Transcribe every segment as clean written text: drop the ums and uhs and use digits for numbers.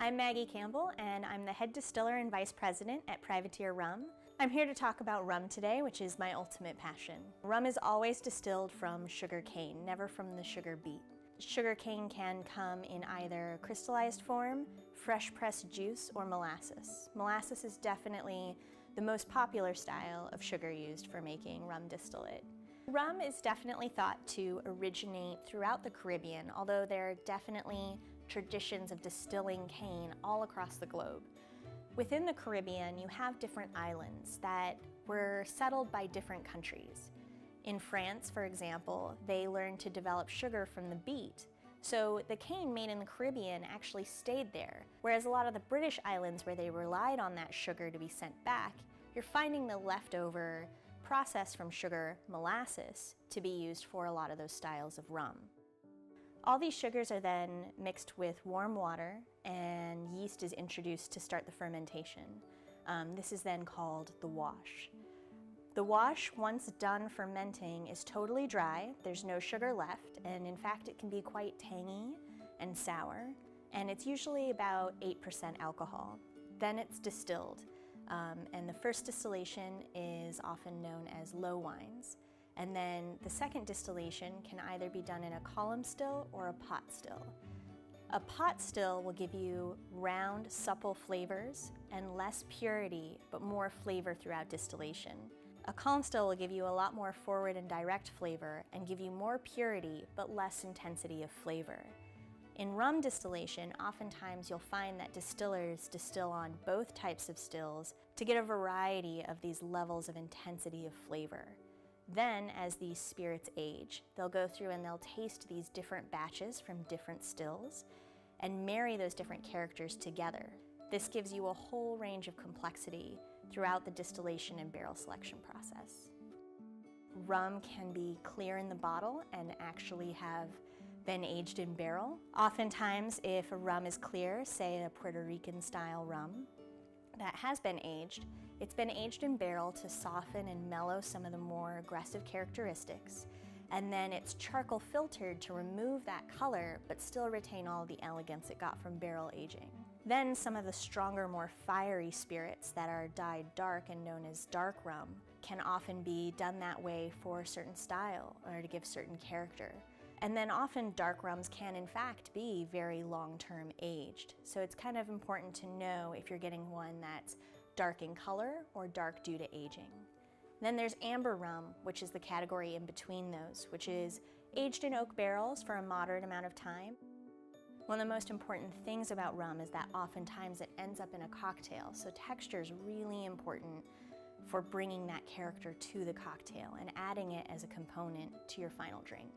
I'm Maggie Campbell, and I'm the head distiller and vice president at Privateer Rum. I'm here to talk about rum today, which is my ultimate passion. Rum is always distilled from sugar cane, never from the sugar beet. Sugar cane can come in either crystallized form, fresh pressed juice, or molasses. Molasses is definitely the most popular style of sugar used for making rum distillate. Rum is definitely thought to originate throughout the Caribbean, although there are definitely traditions of distilling cane all across the globe. Within the Caribbean, you have different islands that were settled by different countries. In France, for example, they learned to develop sugar from the beet, so the cane made in the Caribbean actually stayed there, whereas a lot of the British islands where they relied on that sugar to be sent back, you're finding the leftover process from sugar, molasses, to be used for a lot of those styles of rum. All these sugars are then mixed with warm water, and yeast is introduced to start the fermentation. This is then called the wash. The wash, once done fermenting, is totally dry. There's no sugar left, and in fact it can be quite tangy and sour, and it's usually about 8% alcohol. Then it's distilled, and the first distillation is often known as low wines. And then the second distillation can either be done in a column still or a pot still. A pot still will give you round, supple flavors and less purity, but more flavor throughout distillation. A column still will give you a lot more forward and direct flavor and give you more purity, but less intensity of flavor. In rum distillation, oftentimes you'll find that distillers distill on both types of stills to get a variety of these levels of intensity of flavor. Then, as these spirits age, they'll go through and they'll taste these different batches from different stills and marry those different characters together. This gives you a whole range of complexity throughout the distillation and barrel selection process. Rum can be clear in the bottle and actually have been aged in barrel. Oftentimes, if a rum is clear, say a Puerto Rican style rum, that has been aged, it's been aged in barrel to soften and mellow some of the more aggressive characteristics, and then it's charcoal filtered to remove that color but still retain all the elegance it got from barrel aging. Then some of the stronger, more fiery spirits that are dyed dark and known as dark rum can often be done that way for a certain style or to give certain character. And then often dark rums can in fact be very long-term aged. So it's kind of important to know if you're getting one that's dark in color or dark due to aging. Then there's amber rum, which is the category in between those, which is aged in oak barrels for a moderate amount of time. One of the most important things about rum is that oftentimes it ends up in a cocktail, so texture is really important for bringing that character to the cocktail and adding it as a component to your final drink.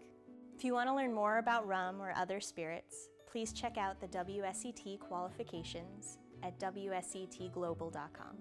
If you want to learn more about rum or other spirits, please check out the WSET qualifications at wsetglobal.com.